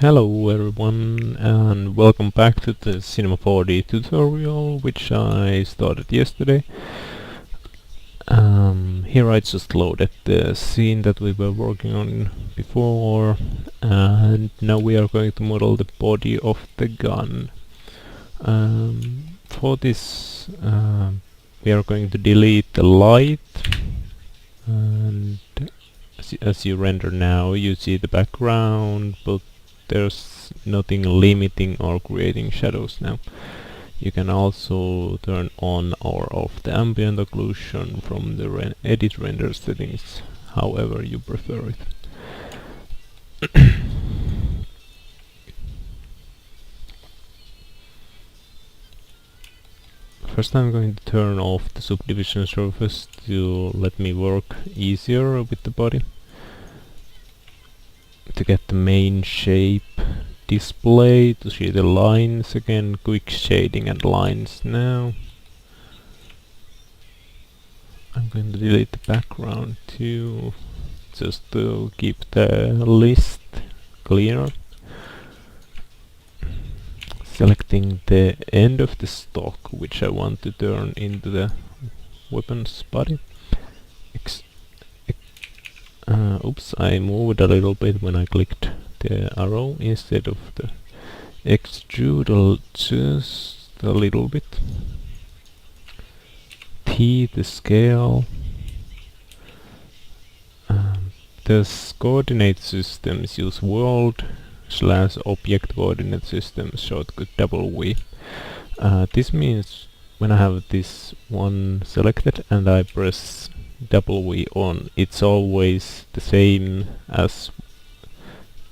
Hello everyone and welcome back to the Cinema 4D tutorial which I started yesterday. Here I just loaded the scene that we were working on before, and now we are going to model the body of the gun. For this we are going to delete the light, and as you render now you see the background, but there's nothing limiting or creating shadows now. You can also turn on or off the ambient occlusion from the edit render settings, however you prefer it. First I'm going to turn off the subdivision surface to let me work easier with the body. To get the main shape display, to see the lines again, quick shading and lines now. I'm going to delete the background too, just to keep the list cleaner. Selecting the end of the stock, which I want to turn into the weapon's body. Oops, I moved a little bit when I clicked the arrow instead of the extrude just a little bit. T the scale. The coordinate systems use world/object coordinate systems, shortcut W. This means when I have this one selected and I press W on, it's always the same as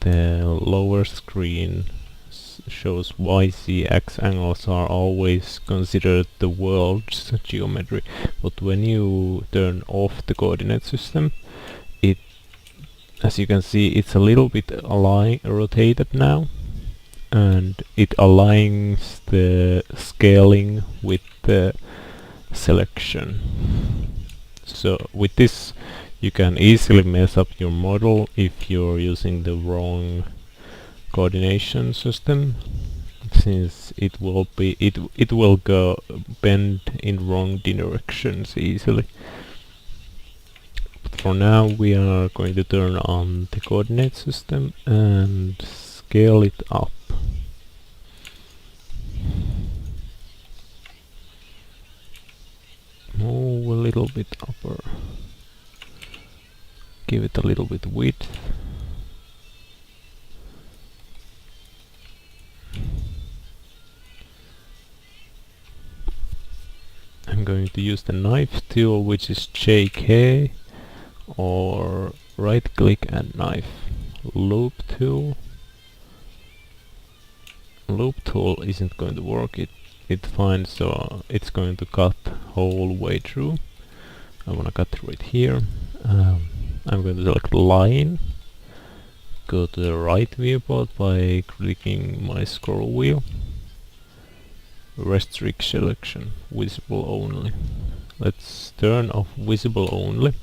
the lower screen shows. Y, Z, X angles are always considered the world's geometry, but when you turn off the coordinate system, it, as you can see, it's a little bit rotated now, and it aligns the scaling with the selection. So with this you can easily mess up your model if you're using the wrong coordination system, since it will go bend in wrong directions easily. But for now we are going to turn on the coordinate system and scale it up. Move a little bit upper. Give it a little bit width. I'm going to use the knife tool, which is JK, or right click and knife. Loop tool. Loop tool isn't going to work. It finds, so it's going to cut whole way through. I want to cut right here. I'm going to select line, go to the right viewport by clicking my scroll wheel, restrict selection, visible only. Let's turn off visible only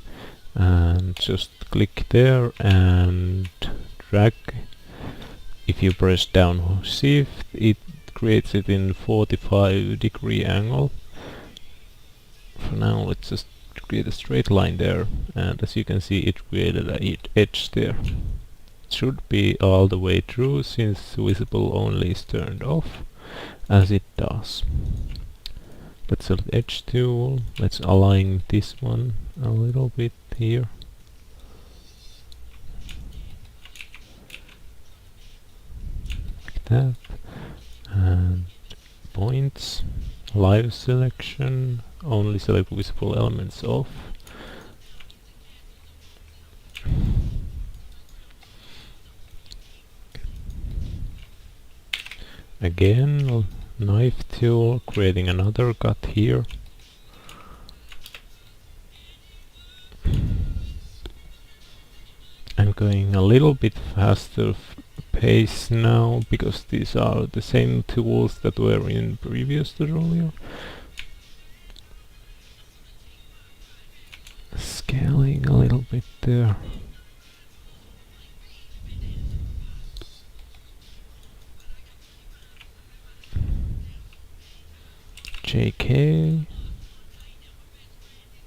and just click there and drag. If you press down shift, it creates it in 45-degree angle. For now let's just create a straight line there, and as you can see it created a edge there. It should be all the way through since visible only is turned off, as it does. Let's select edge tool, let's align this one a little bit here. Like that. And points, live selection, only select visible elements off. Again, knife tool, creating another cut here. I'm going a little bit faster pace now because these are the same tools that were in previous tutorial. Scaling a little bit there. JK.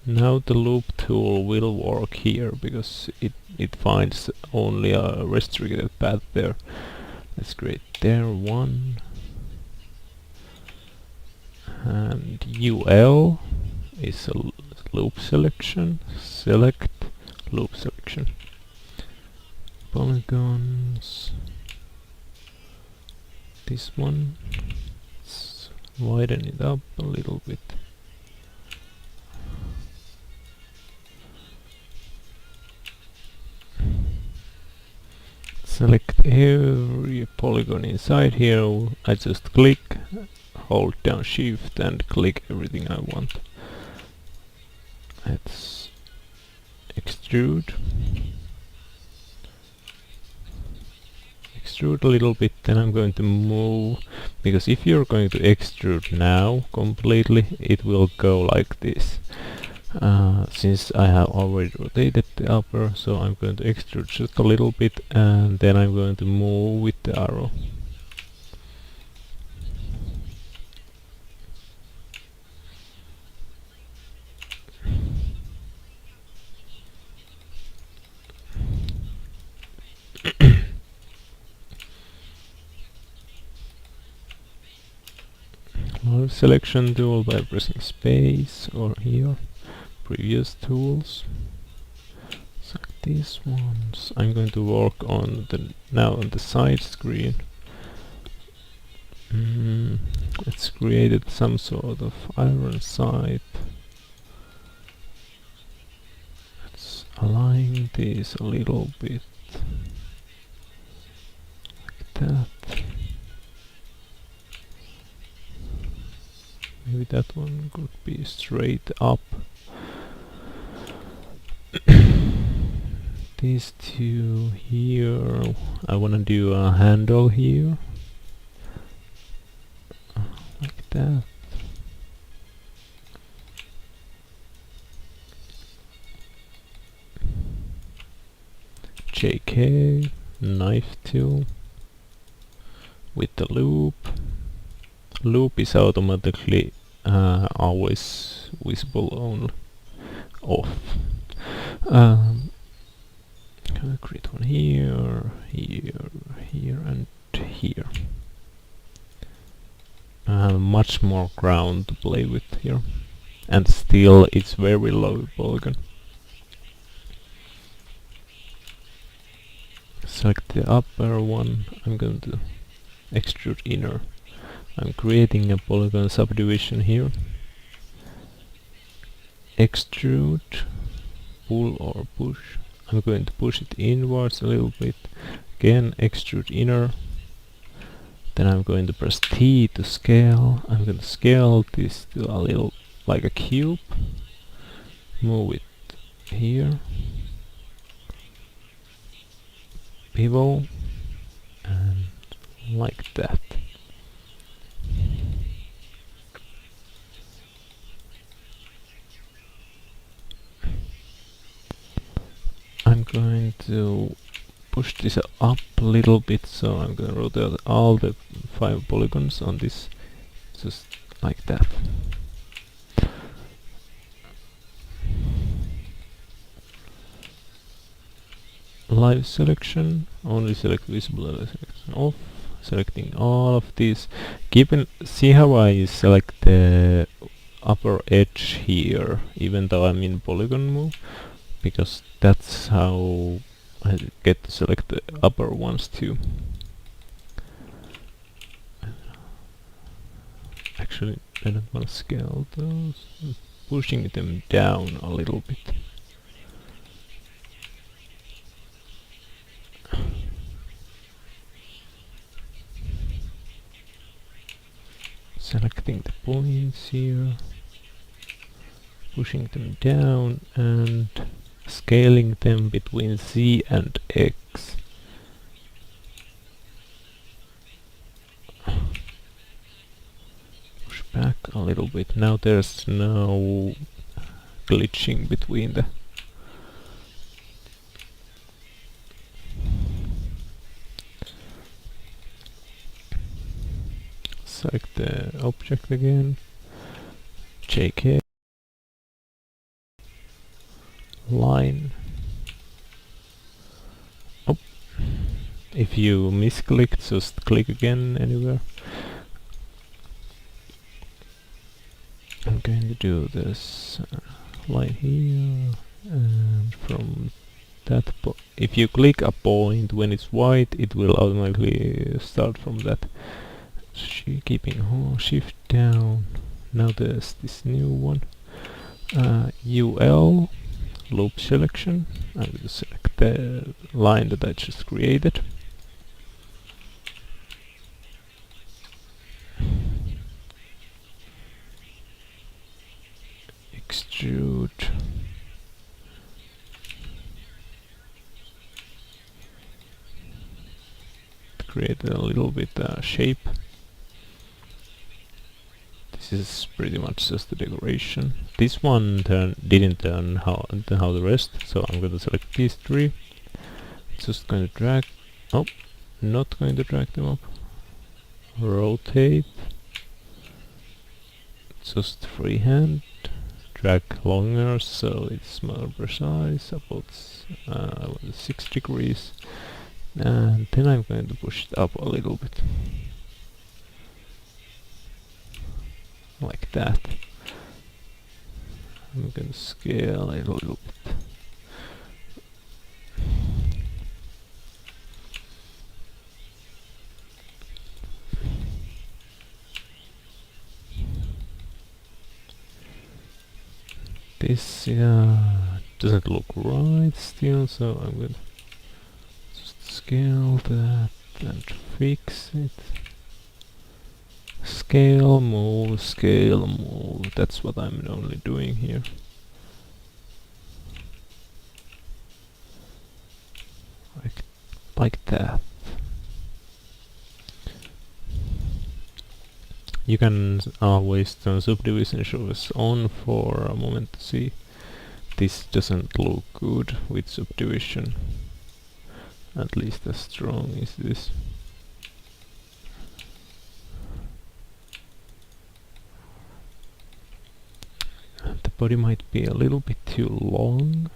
Now the loop tool will work here because it finds only a restricted path there. Let's create there one, and UL is a loop selection. Select loop selection. Polygons. This one. Let's widen it up a little bit. Select every polygon inside here. I just click, hold down shift and click everything I want. Let's extrude. Extrude a little bit, then I'm going to move, because if you're going to extrude now completely, it will go like this. Since I have already rotated the upper, so I'm going to extrude just a little bit, and then I'm going to move with the arrow. Live selection tool by pressing space, or here, previous tools. Select these ones. I'm going to work on the now on the side screen. Let's create some sort of iron sight. Let's align this a little bit like that. Maybe that one could be straight up. These two here, I wanna do a handle here, like that. JK, knife tool, with the loop. Loop is automatically always visible only off. Can I create one here, here, here, and here? I have much more ground to play with here, and still it's very low polygon. Select the upper one. I'm going to extrude inner. I'm creating a polygon subdivision here. Extrude, pull or push. I'm going to push it inwards a little bit. Again, extrude inner. Then I'm going to press T to scale. I'm going to scale this to a little like a cube. Move it here. Pivot. And like that. I'm going to push this up a little bit, so I'm going to rotate all the 5 polygons on this, just like that. Live selection, only select visible selection off, selecting all of these. See how I select the upper edge here, even though I'm in polygon move? Because that's how I get to select the upper ones too. Actually, I don't want to scale those. I'm pushing them down a little bit. Selecting the points here, pushing them down and scaling them between Z and X. Push back a little bit. Now there's no glitching between the select the object again, JK line. Oh, if you misclicked, just click again anywhere. I'm going to do this line here, and from that if you click a point when it's white, it will automatically start from that. Keeping shift down. Now there's this new one, UL loop selection. I'm going to select the line that I just created. Extrude. Create a little bit shape. This is pretty much just the decoration. This one didn't turn how the rest, so I'm going to select these three. Just going to drag. Oh, not going to drag them up. Rotate. Just freehand. Drag longer so it's more precise, about 6 degrees. And then I'm going to push it up a little bit. Like that. I'm going to scale it a little bit. This doesn't look right still, so I'm going to just scale that and fix it. Scale, move, that's what I'm only doing here. Like that. You can always turn subdivision shows on for a moment to see. This doesn't look good with subdivision. At least as strong as this. The body might be a little bit too long.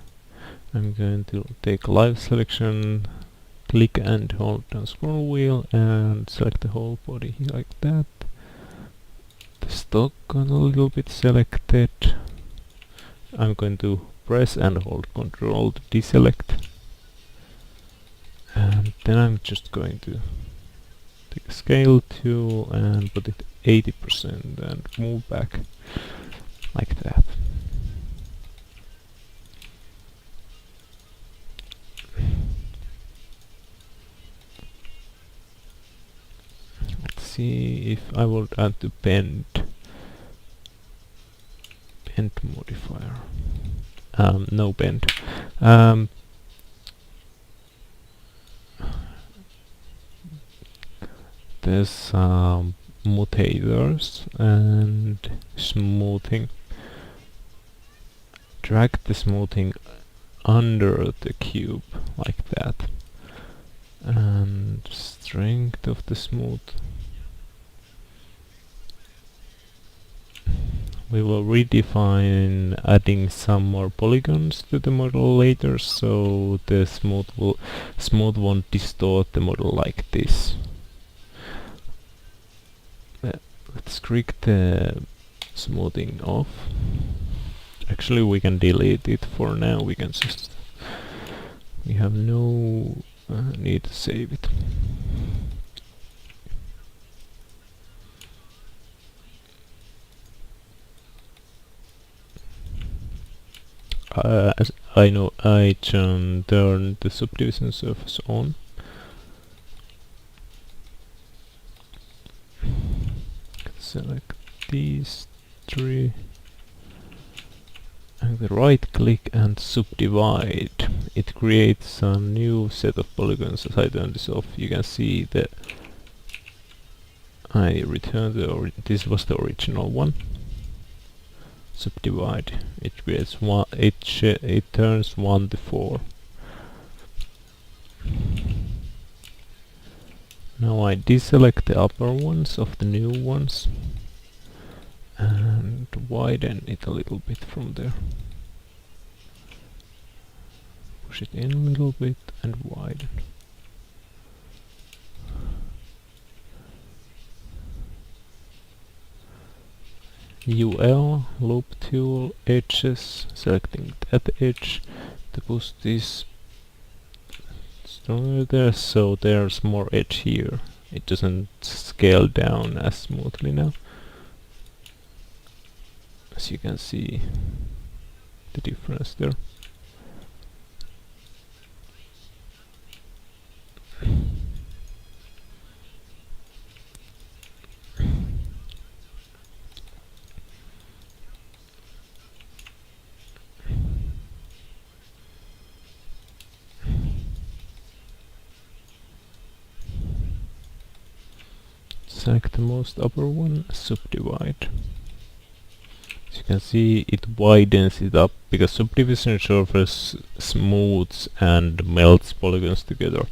I'm going to take live selection, click and hold down scroll wheel and select the whole body like that. The stock got a little bit selected. I'm going to press and hold Control to deselect. And then I'm just going to take a scale tool and put it 80% and move back like that. Let's see if I would add to bend modifier. No bend. There's mutators and smoothing. Drag the smoothing under the cube like that, and strength of the smooth. We will redefine adding some more polygons to the model later, so the smooth won't distort the model like this. Let's click the smoothing off. Actually, we can delete it for now. We can just. We have no need to save it. As I know, I can turn the subdivision surface on. Select these three. And the right click and subdivide. It creates a new set of polygons. As I turn this off, you can see that I returned this was the original one. Subdivide. It creates one. It turns 1 to 4. Now I deselect the upper ones of the new ones, and widen it a little bit from there. Push it in a little bit and widen. UL, loop tool, edges, selecting that edge to push this stronger there, so there's more edge here. It doesn't scale down as smoothly now. As you can see the difference there. Select the most upper one, subdivide. As you can see, it widens it up because subdivision surface smooths and melts polygons together.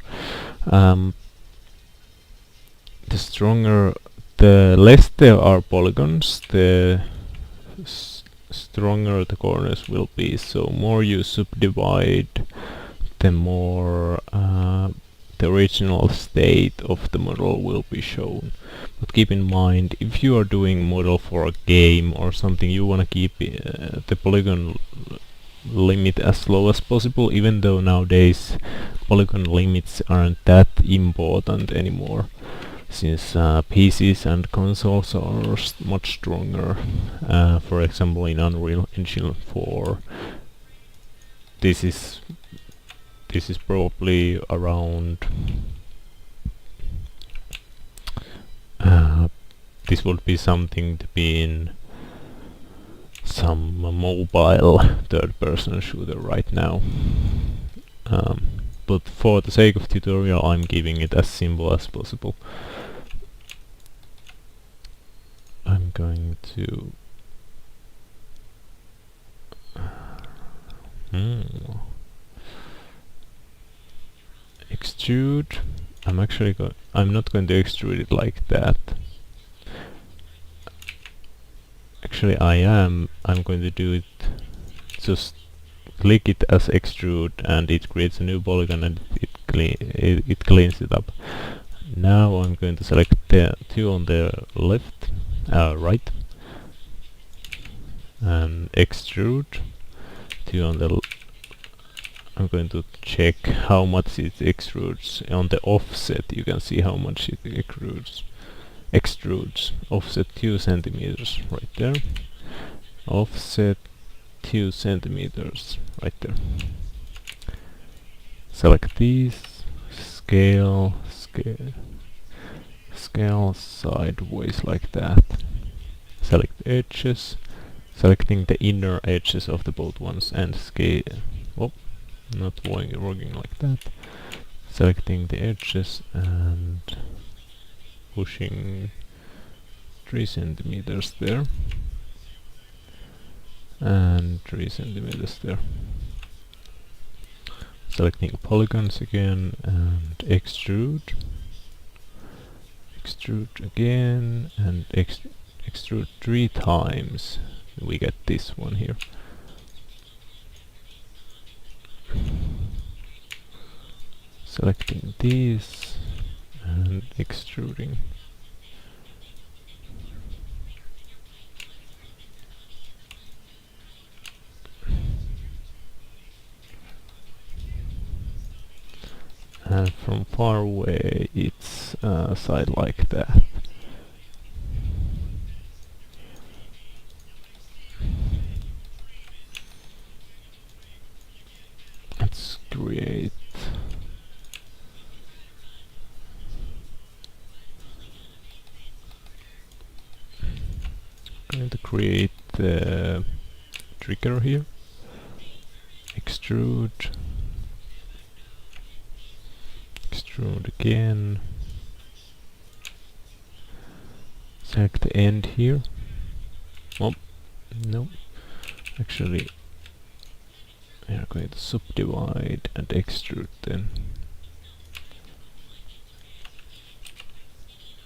The less there are polygons, the stronger the corners will be. So more you subdivide, the more the original state of the model will be shown. But keep in mind, if you are doing model for a game or something, you want to keep the polygon limit as low as possible, even though nowadays polygon limits aren't that important anymore, since PCs and consoles are much stronger. For example, in Unreal Engine 4, this is probably around this would be something to be in some mobile third-person shooter right now. But for the sake of tutorial, I'm giving it as simple as possible. I'm going to extrude. I'm not going to extrude it like that. Actually, I'm going to do it, just click it as extrude and it creates a new polygon and it cleans it up. Now I'm going to select the two on the left, right, and extrude. Two on the I'm going to check how much it extrudes. On the offset you can see how much it extrudes. Offset 2 centimeters right there. Offset 2 centimeters right there. Select these, scale sideways like that. Select edges, selecting the inner edges of the both ones and scale. Oh, not working like that. Selecting the edges and pushing 3 centimeters there and 3 centimeters there. Selecting polygons again and extrude again and extrude 3 times. We get this one here. Selecting these and extruding. And from far away it's side like that. Let's create the trigger here. Extrude again. Select the end here. Oh, no. Actually, we are going to subdivide and extrude then.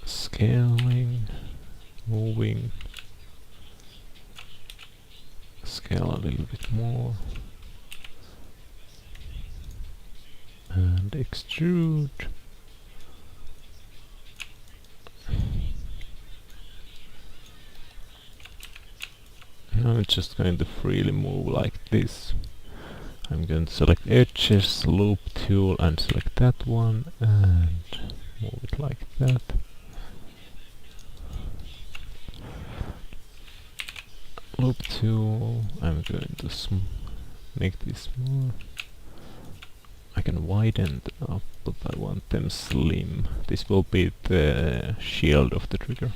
Scaling, moving. scale a little bit more. And extrude. Now I'm just going to freely move like this. I'm going to select edges, loop tool, and select that one, and move it like that. Loop tool, I'm going to make this small. I can widen them up, but I want them slim. This will be the shield of the trigger.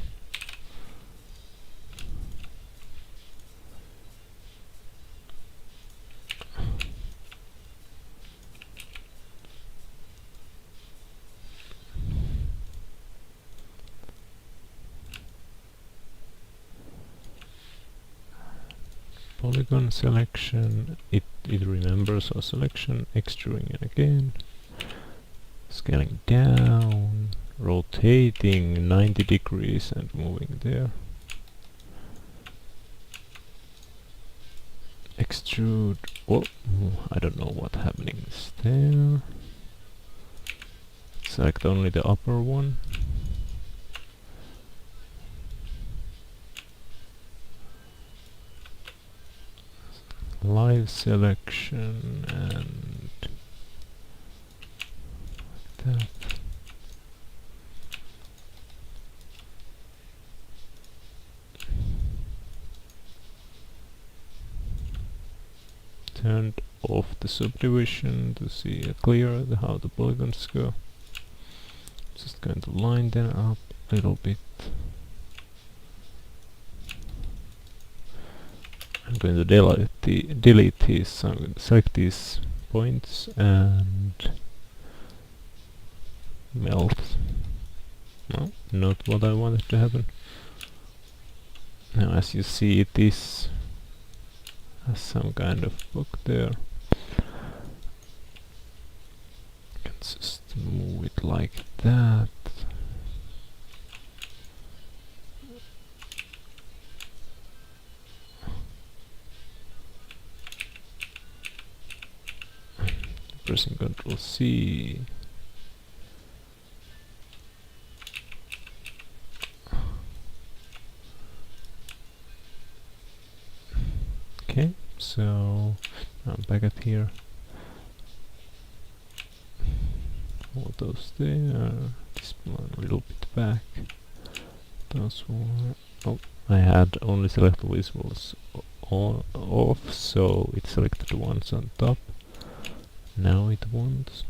Polygon selection, it remembers our selection, extruding it again, scaling down, rotating 90 degrees and moving there. Extrude, oh, I don't know what happening is there. Select only the upper one. Live selection and like that. Turned off the subdivision to see clear how the polygons go. Just going to line them up a little bit. I'm going to delete these, so I'm going to select these points and melt. No, not what I wanted to happen. Now as you see, this has some kind of book there. You can just move it like that. Pressing Ctrl C. Okay, so I'm back at here. All those there. This one a little bit back. Those one. Oh, I had only selected visuals off, so it selected the ones on top. Now it wants.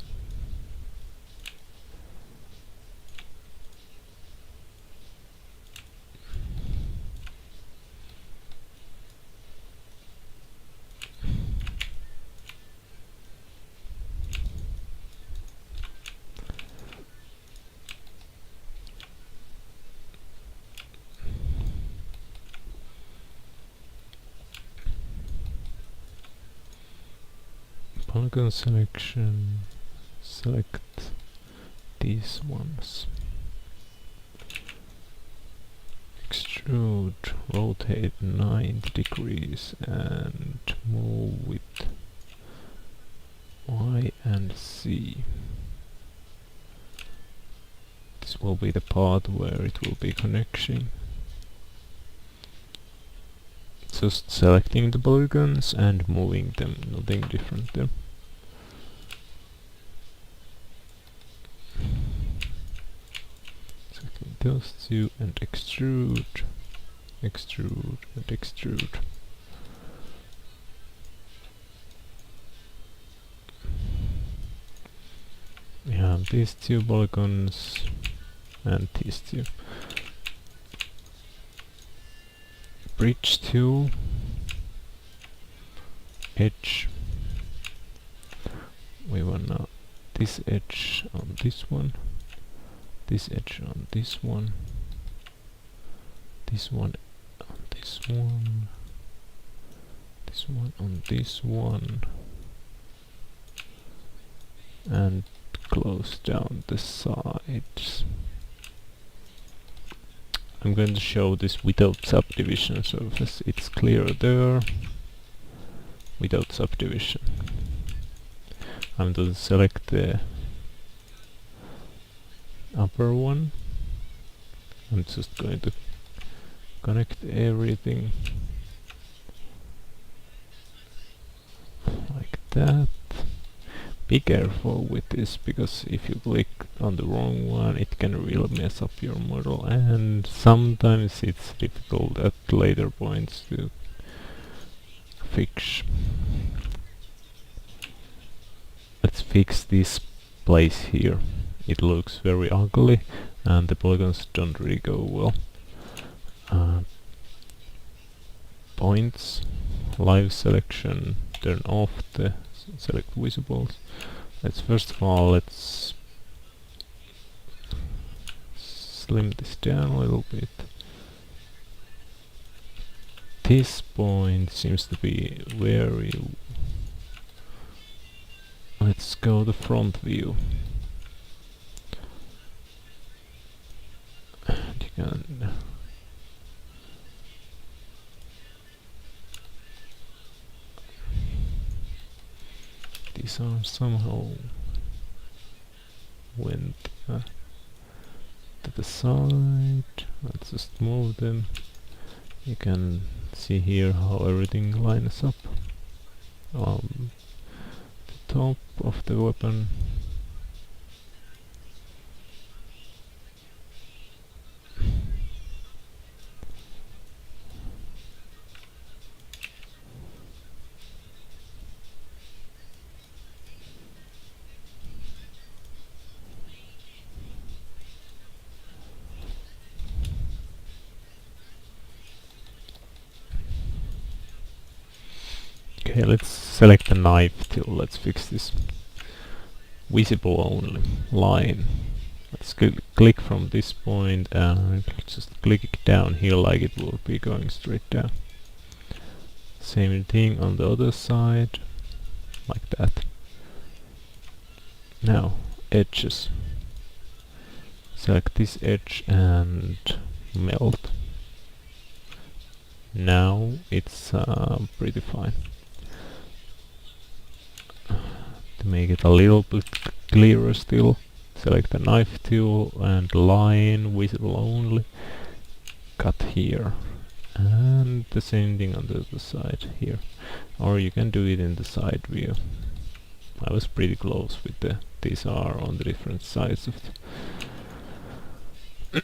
Polygon selection, select these ones. Extrude, rotate 90 degrees and move with Y and Z. This will be the part where it will be connection. Just selecting the polygons and moving them, nothing different there. Selecting those two and extrude, extrude and extrude. We have these two polygons and these two. Bridge tool, edge. We want now this edge on this one, this edge on this one, this one on this one, this one on this one, and close down the sides. I'm going to show this without subdivision surface. It's clear there. without subdivision. I'm going to select the upper one. I'm just going to connect everything like that. Be careful with this, because if you click on the wrong one it can really mess up your model, and sometimes it's difficult at later points to fix. Let's fix this place here. It looks very ugly and the polygons don't really go well. Points, live selection, turn off the select visibles. Let's first of all, let's slim this down a little bit. This point seems to be very... Let's go the front view. And you can these are somehow went to the side. Let's just move them. You can see here how everything lines up. The top of the weapon. Okay, let's select the knife tool. Let's fix this visible only line. Let's click from this point and just click down here like it will be going straight down. Same thing on the other side, like that. Now, edges. Select this edge and melt. Now it's pretty fine. To make it a little bit clearer still, select the knife tool and line visible only. Cut here. And the same thing on the other side here. Or you can do it in the side view. I was pretty close with the... These are on the different sides of the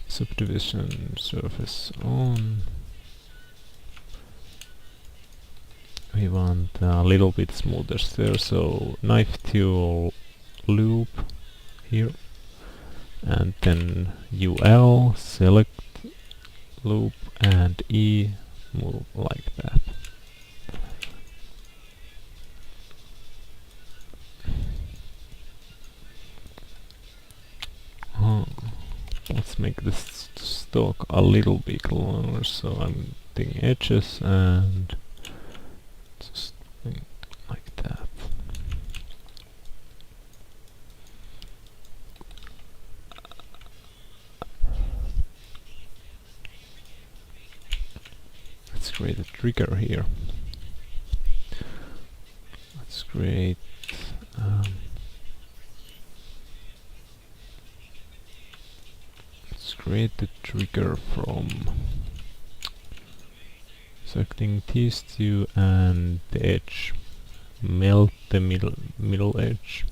subdivision surface on. We want a little bit smoother there, so knife tool loop here, and then UL, select loop, and E, move like that. Let's make this stalk a little bit longer, so I'm taking edges and just like that. Let's create a trigger here. Let's create the trigger from selecting these two and the edge. Melt the middle edge.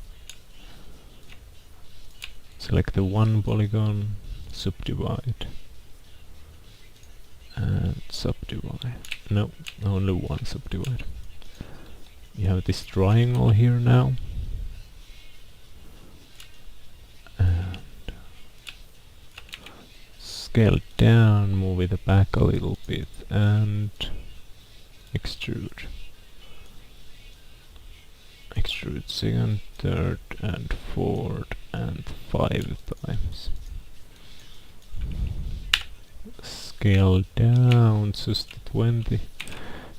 Select the one polygon, subdivide, and subdivide. No, only one subdivide. You have this triangle here now. Scale down, move it back a little bit, and extrude. Extrude second, third, and fourth, and 5 times. Scale down just to 20.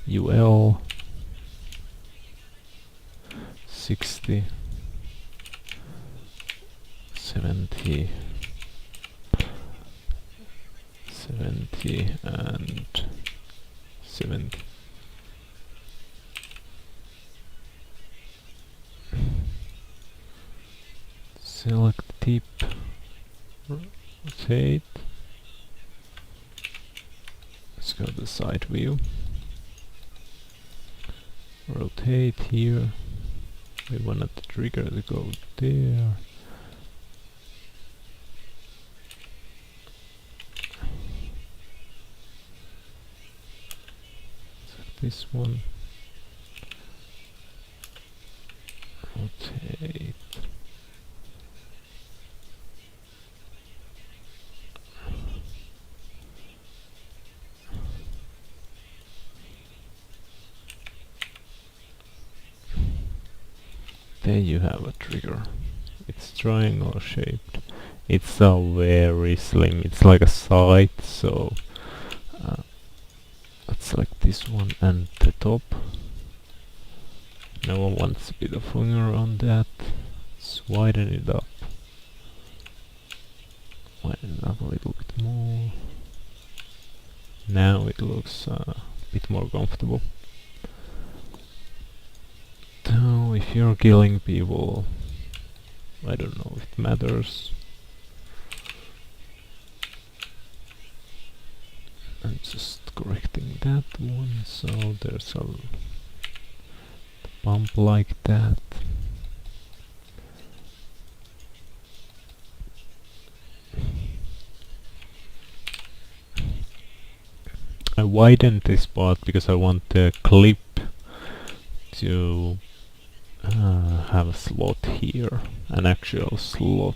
UL 60, 70, 70 and 70. Select tip, rotate. Let's go to the side view. Rotate here. We want the trigger to go there. Select this one. Rotate. There you have a trigger. It's triangle shaped. It's very slim. It's like a sight. So let's select this one and the top. No one wants a bit of finger on that. Let's widen it up. Widen it up a little bit more. Now it looks a bit more comfortable. So if you're killing people, I don't know if it matters. I'm just correcting that one, so there's a bump like that. I widened this part because I want the clip to have a slot here, an actual slot.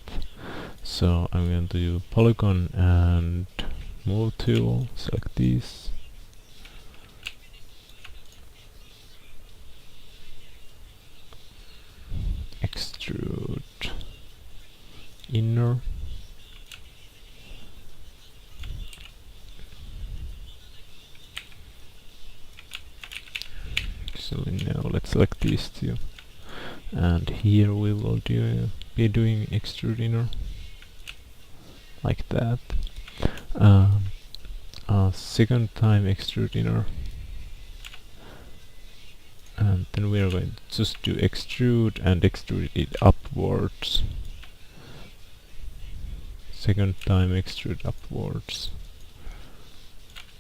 So I'm going to do polygon and move tool, select this. Extrude inner. Actually no, let's select these two. And here we will be doing extrude inner. Like that. Second time extrude inner. And then we are going to just do extrude and extrude it upwards. Second time extrude upwards.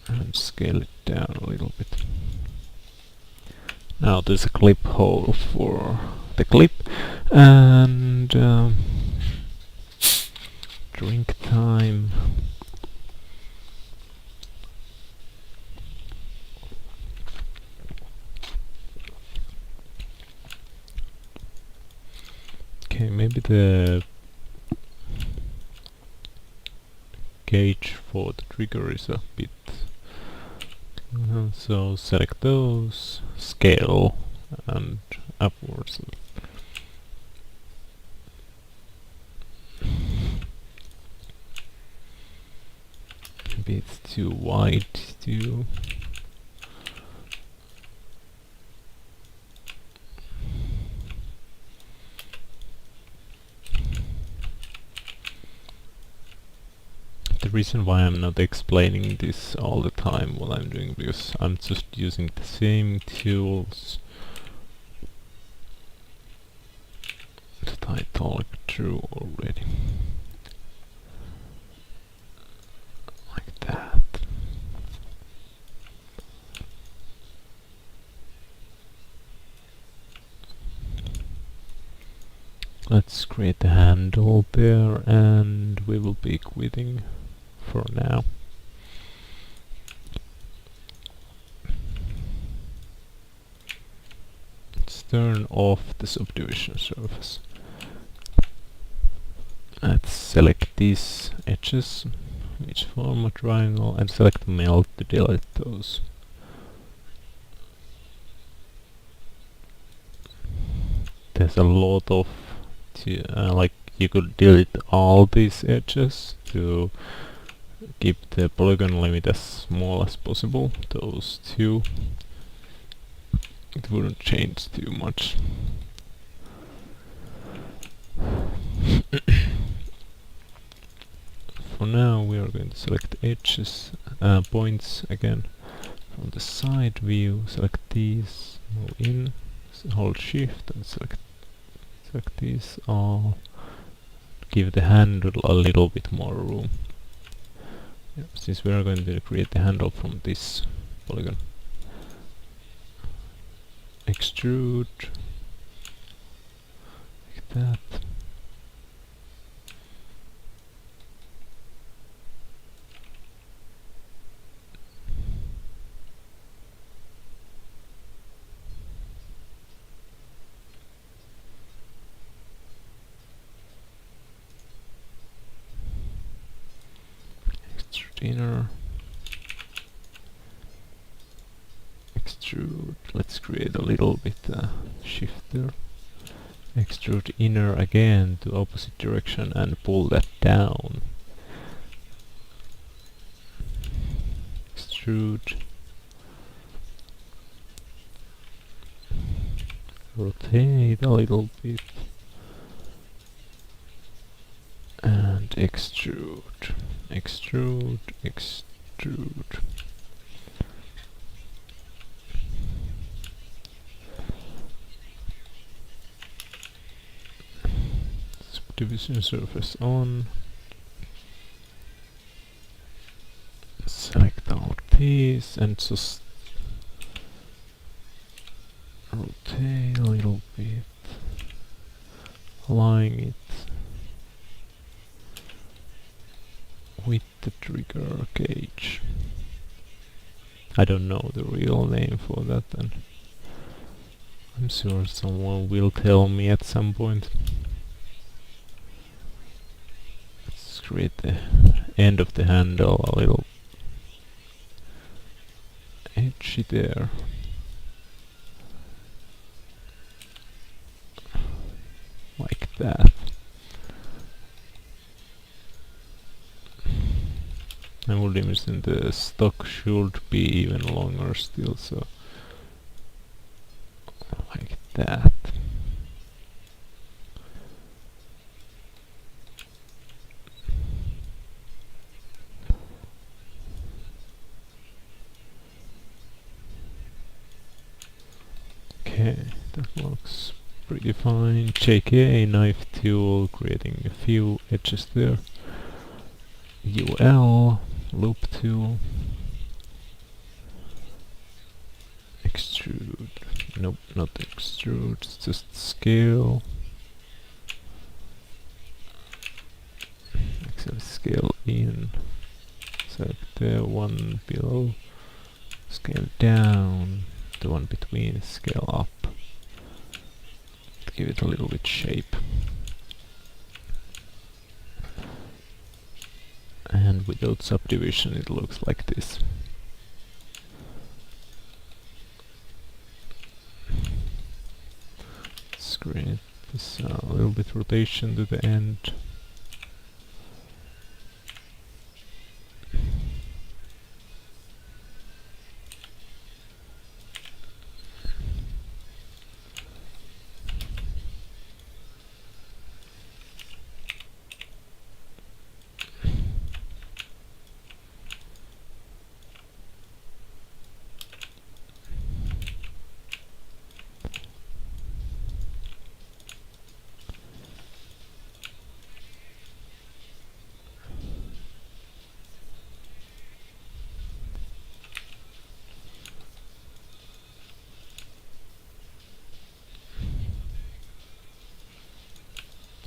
And scale it down a little bit. Now there's a clip hole for the clip. And drink time. Okay, maybe the gauge for the trigger is a bit. So select those, scale, and upwards. Maybe it's too wide too. The reason why I'm not explaining this all the time what I'm doing, because I'm just using the same tools that I talked through already. Like that. Let's create a handle there, and we will be quitting for now. Let's turn off the subdivision surface. Let's select these edges, which form a triangle, and select melt to delete those. There's a lot of like you could delete all these edges to keep the polygon limit as small as possible. Those two, it wouldn't change too much. For now we are are going to select edges, points again. From the side view, select these, move in, hold shift and select these all. Give the handle a little bit more room. Yeah, since we are going to create the handle from this polygon. Extrude, like that. Extrude inner. Extrude, let's create a little bit shifter. Extrude inner again to opposite direction and pull that down. Extrude. Rotate a little bit. And extrude. Extrude, extrude. Subdivision surface on. Select out these and just rotate a little bit, align it with the trigger gauge. I don't know the real name for that, and I'm sure someone will tell me at some point. Let's create the end of the handle a little edgy there. Like that. I would imagine the stock should be even longer still, so like that. Okay, that looks pretty fine. JK knife tool, creating a few edges there. UL loop tool. Extrude. Nope, not extrude, it's just scale. Actually scale in. Select the one below. Scale down. The one between, scale up. Give it a little bit shape. And without subdivision it looks like this. Let's create this a little bit rotation to the end.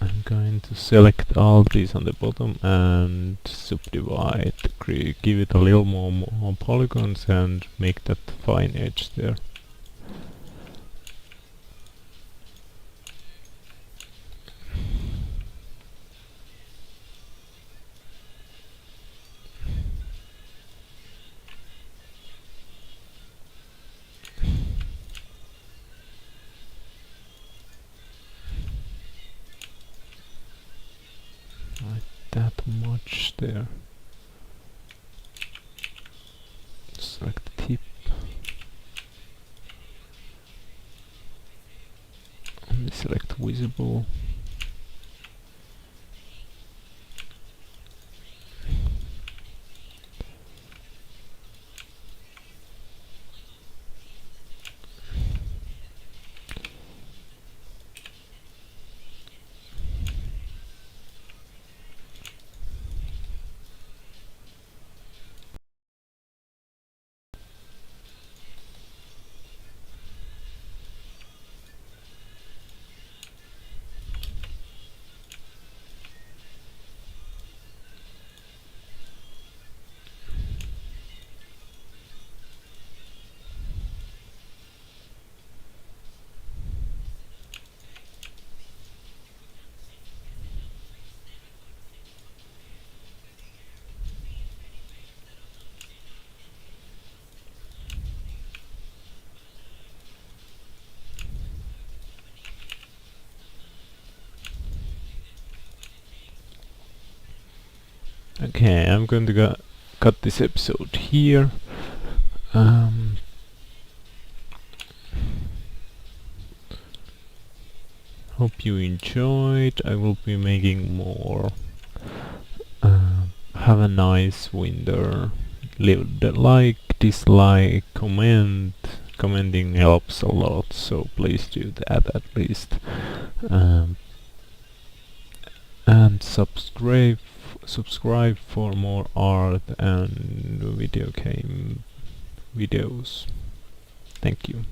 I'm going to select all these on the bottom and subdivide, give it a little more polygons and make that fine edge there. Like that much there. Select the tip. And select visible. Okay, I'm going to cut this episode here. Hope you enjoyed. I will be making more. Have a nice winter. Leave the like, dislike, comment. Commenting helps a lot, so please do that at least. And subscribe for more art and video game videos. Thank you.